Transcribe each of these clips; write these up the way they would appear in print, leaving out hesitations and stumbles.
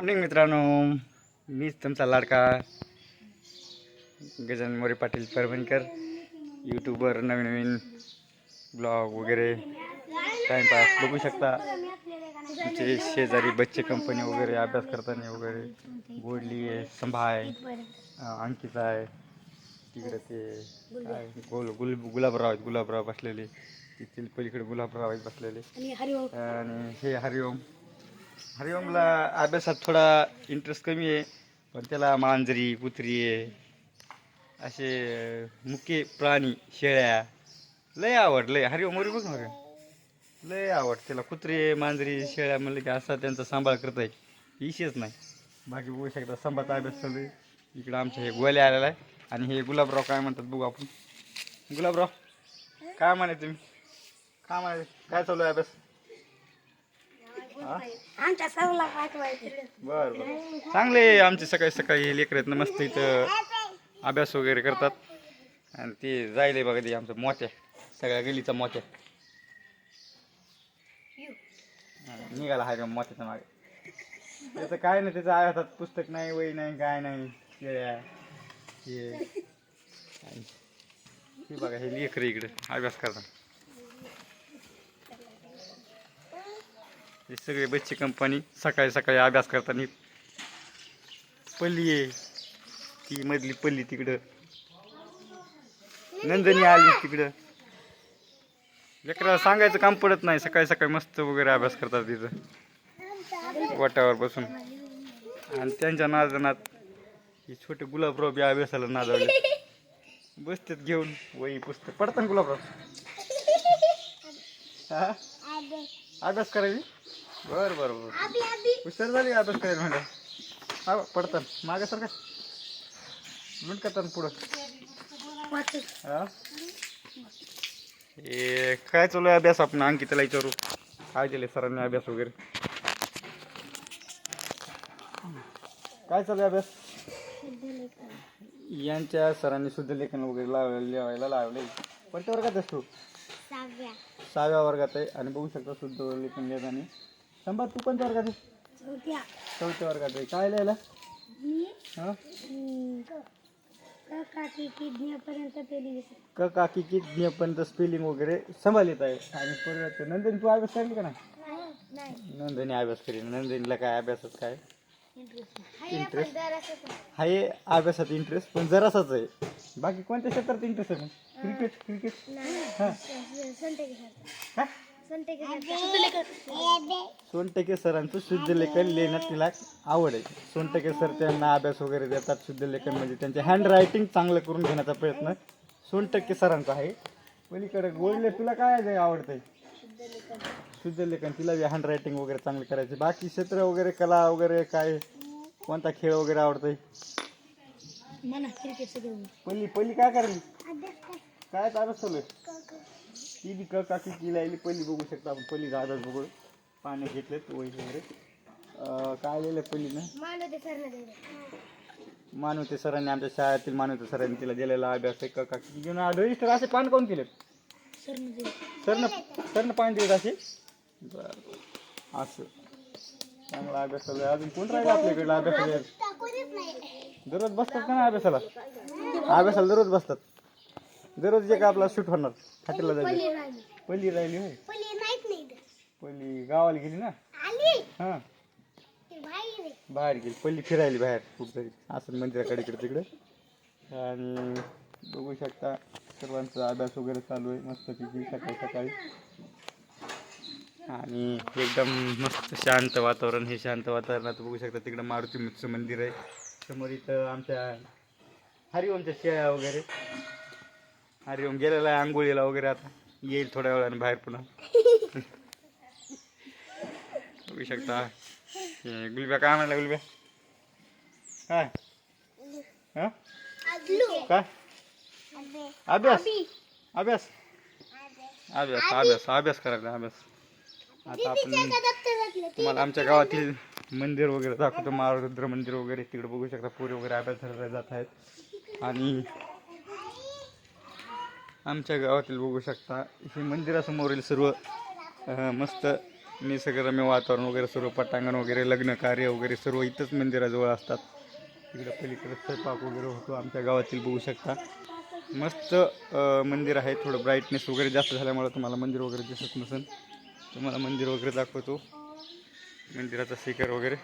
Morning मित्रांनो, मीच तुमचा लाडका गजानन मोरे पाटील परभणकर, यूट्यूबर, नवीन नवीन ब्लॉग वगैरे टाइमपास बघू शकता. तुमचे शेजारी बच्चे कंपनी वगैरे अभ्यास करताना वगैरे गोडली आहे, संभा आहे, अंकिता आहे, तिकडे ते काय गुलाबराव आहेत, गुलाबराव बसलेले तिथे पलीकडे गुलाबराव आहेत बसलेले, आणि हे हरिओमला अभ्यासात थोडा इंटरेस्ट कमी आहे, पण त्याला मांजरी कुत्री आहे असे मुके प्राणी शेळ्या लय आवड. लय हरिओम मोरी बघ ना, लय आवड त्याला. कुत्रे मांजरी शेळ्या म्हणलं की असा त्यांचा सांभाळ करता येईल, विषयच नाही. बाकी बघू शकता संभाचा अभ्यास चालू आहे. इकडं आमचं हे गोल्या आलेला आहे, आणि हे गुलाबराव काय म्हणतात बघू आपण. गुलाबराव काय म्हणे तुम्ही, काय म्हणे, काय चालू आहे अभ्यास? बर बर, चांगले आमचे सकाळी सकाळी लेकर आहेत ना, मस्त इथं अभ्यास वगैरे करतात. आणि ते जायले बघा, ते आमचं मोत्या, सगळ्या गलीचा मोत्या निघाला आहे का मोत्याच्या मागे. त्याचं काय नाही, त्याचं हातात पुस्तक नाही, वही नाही, काय नाही, शेळ्या हे बघा, हे लेकर इकडे अभ्यास करतात. हे सगळे बच्चे कंपनी सकाळी सकाळी अभ्यास करताना. पल्ली आहे ती मधली पल्ली, तिकडं नंदनी आली तिकडं. लेकराला सांगायचं काम पडत नाही, सकाळी सकाळी मस्त वगैरे अभ्यास करतात तिथं वाट्यावर बसून. आणि त्यांच्या नादानात ही छोटे गुलाबराव बी अभ्यासाला नादावले, बसतात घेऊन वही पुस्तक. पडतात गुलाबराव, हा अभ्यास करायची. बरं बरं बरं, हुशार झाली अभ्यास करायला म्हणलं. हा पडतात मागे सर, काय लुंडकतात पुढं. हा हे काय चालू आहे अभ्यास? आपण अंकिताला विचारू काय केले सरांनी अभ्यास वगैरे, काय चालू आहे अभ्यास? यांच्या सरांनी शुद्ध लेखन वगैरे लिहायला लावले. कोणत्या वर्गात असतो? 6व्या वर्गात आहे. आणि बघू शकता शुद्ध लेखन लिहिताना. संभा तू कोणत्या वर्गात आहे? 4थ्या वर्गात आहे. काय लिहायला? क काकी की ज्ञपर्यंत स्पेलिंग वगैरे संभालित आहे. आणि परत नंदिनी तू अभ्यास करली का नाही? नंदिनी अभ्यास करी. नंदिनीला काय अभ्यासात काय इंटरेस्ट आहे? अभ्यासात इंटरेस्ट पण जरासाच आहे. बाकी कोणत्या क्षेत्रात इंटरेस्ट आहे? क्रिकेट. हां सोनटके सरांचं शुद्ध लेखन लिहिण्यात तिला आवड आहे. सोनटके सर त्यांना अभ्यास वगैरे देतात. शुद्ध लेखन म्हणजे त्यांचे हँड रायटिंग चांगलं करून घेण्याचा प्रयत्न सोनटके सरांचा आहे. पलीकडे गोळले तुला काय आवडतंय? शुद्ध लेखन. तिला बी हँड रायटिंग वगैरे चांगलं करायचे. बाकी क्षेत्र वगैरे कला वगैरे काय, कोणता खेळ वगैरे आवडतोय? पल्ली काय करायली? काय अभ्यास चालू आहे? ती बी काकी की लायली. पल्ली बघू शकता आपण, पल्लीचा अभ्यास बघू. पाणी घेतलेत वही वगैरे. काय लिहिलं पल्लीनं? मानवते सरांनी, आमच्या शाळेतील मानवते सरांनी तिला दिलेला अभ्यास आहे. काकी घेऊन रजिस्टर असे पान काऊन केलेत? सरनं पाणी दिलेत असे. बरं असं चांगला अभ्यास चालू आहे. अजून कोण राहिलं आपल्याकडला अभ्यासाला? दररोज बसतात का नाही अभ्यासाला? दररोज बसतात. दररोज जे का आपला शूट होणार हॉटेलला जायचं. पल्ली राहिली होय? पल्ली गावाला गेली ना? हां बाहेर गेली पल्ली, फिरायली बाहेर कुठतरी असं मंदिराकडे इकडे तिकडे. आणि बघू शकता सर्वांचा अभ्यास वगैरे चालू आहे मस्तपैकी सकाळी सकाळी. आणि एकदम मस्त शांत वातावरण. हे शांत वातावरणात बघू शकता तिकडं मारुतीचं मंदिर आहे समोर. इथं आमच्या हरिओमच्या शेळ्या वगैरे. हरिओम गेलेला आहे आंघोळीला वगैरे, आता येईल थोड्या वेळाने बाहेर पुन्हा. बघू शकता. गुलब्या काय म्हणला? गुलब्या काय काय अभ्यास अभ्यास अभ्यास अभ्यास अभ्यास करायला अभ्यास. आता आपण तुम्हाला आमच्या गावातील मंदिर वगैरे दाखवतो, महारुद्र मंदिर वगैरे. तिकडे बघू शकता पोरी वगैरे अभ्यासाला जात आहेत. आणि आमच्या गावातील बघू शकता हे मंदिरासमोरील सर्व मस्त निसर्गरम्य वातावरण वगैरे सर्व पटांगण वगैरे लग्न कार्य वगैरे सर्व इथंच मंदिराजवळ असतात. इकडे पलीकडे स्वयंपाक वगैरे होतो आमच्या गावातील बघू शकता. मस्त मंदिर आहे. थोडं ब्राईटनेस वगैरे जास्त झाल्यामुळे तुम्हाला मंदिर वगैरे दिसत नसेल. तुम्हाला मंदिर वगैरे दाखवतो. मंदिराचा शिखर वगैरे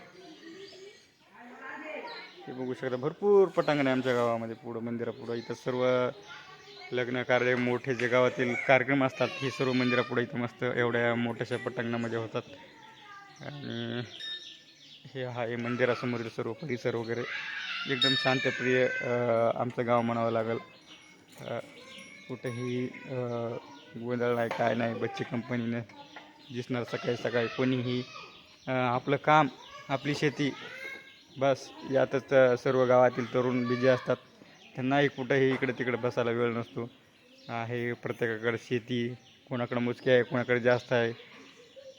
हे बघू शकता. भरपूर पटांगण आहे आमच्या गावामध्ये. पुढं मंदिरापुढं इथं सर्व लग्न कार्य मोठे जे गावातील कार्यक्रम असतात हे सर्व मंदिरापुढे इथं मस्त एवढ्या मोठ्याशा पटांगणामध्ये होतात. आणि हे आहे मंदिरासमोरील सर्व परिसर वगैरे एकदम शांतप्रिय आमचं गाव म्हणावं लागेल. कुठेही गोंधळ नाही काय नाही. बच्चे कंपनीनं दिसणार सकाळी सकाळी. कोणीही आपलं काम आपली शेती बस यातच सर्व गावातील तरुण बिजी असतात. त्यांनाही कुठेही इकडे तिकडे बसायला वेळ नसतो. आहे प्रत्येकाकडे शेती. कोणाकडे मुचकी आहे कोणाकडे जास्त आहे.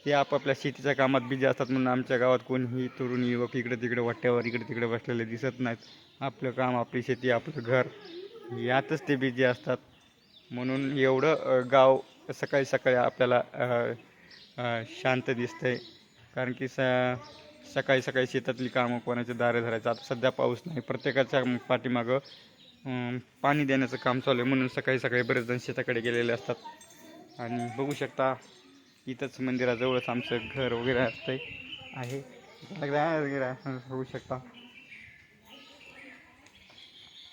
ते आपापल्या शेतीच्या कामात बिजी असतात. म्हणून आमच्या गावात कोणीही तरुण युवक इकडे तिकडे वाट्यावर इकडे तिकडे बसलेले दिसत नाहीत. आपलं काम आपली शेती आपलं घर यातच ते बिजी असतात. म्हणून एवढं गाव सकाळी सकाळी आपल्याला शांत दिसतंय. कारण की सकाळी सकाळी शेतातली कामं कोणाचे दारे धरायचं. आता सध्या पाऊस नाही. प्रत्येकाच्या पाठीमागं पाणी देण्याचं काम चालू आहे. म्हणून सकाळी सकाळी बरेच जण शेताकडे गेलेले असतात. आणि बघू शकता इथंच मंदिराजवळच आमचं घर वगैरे असतंय आहे. बघू शकता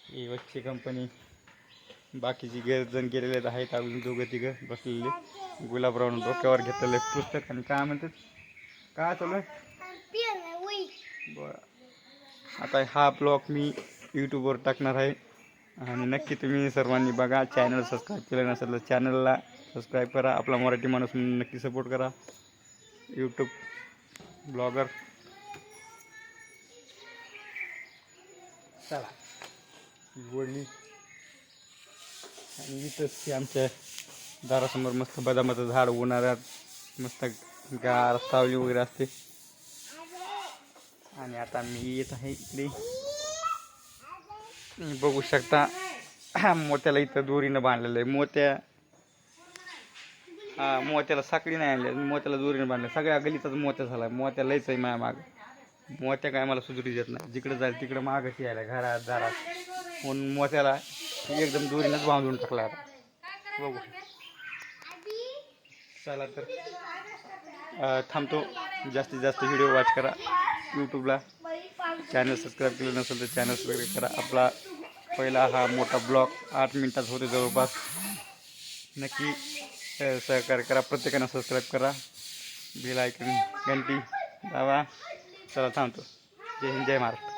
ही बच्चे कंपनी. बाकीची जण गेलेले आहेत. अजून दोघं तिघं बसलेले. गुलाबरावनं डोक्यावर घेतलेलं पुस्तक. आणि काय म्हणतात काय चालू आहे बरं. आता हा ब्लॉग मी यूट्यूबवर टाकणार आहे. आणि नक्की तुम्ही सर्वांनी बघा. चॅनल सबस्क्राईब केलं नसेल तर चॅनलला सबस्क्राईब करा. आपला मराठी माणूस म्हणून नक्की सपोर्ट करा. यूट्यूब ब्लॉगर चला गोडली. आणि इथंच आमच्या दारासमोर मस्त बदामाचं झाड उन्हाळ्यात मस्त गार सावली वगैरे असते. आणि आता मी येत आहे इकडे. बघू शकता मोत्याला इथं दोरीनं बांधलेलं आहे. मोत्याला साखळी नाही आणली. मोत्याला दोरीनं बांधलं. सगळ्या गलीचाच मोत्या झाला. मोत्या लयच आहे माझ्या माग. मोत्या काय मला सुधरी देत नाही. जिकडे जाईल तिकडे मागच यायला घरात दारात. म्हणून मोत्याला एकदम दोरीनंच बांधून टाकला. आता बघू चला तर थांबतो. जास्तीत जास्त व्हिडिओ वॉच करा. यूट्यूबला चॅनल सबस्क्राईब केलं नसेल तर चॅनल सबस्क्राईब करा. आपला पहिला हा मोठा ब्लॉग 8 मिनिटात होते जवळपास. नक्की सहकार्य करा. प्रत्येकानं सबस्क्राईब करा. बेल आयकॉन घंटी दाबा. चला थांबतो. जय हिंद जय महाराष्ट्र.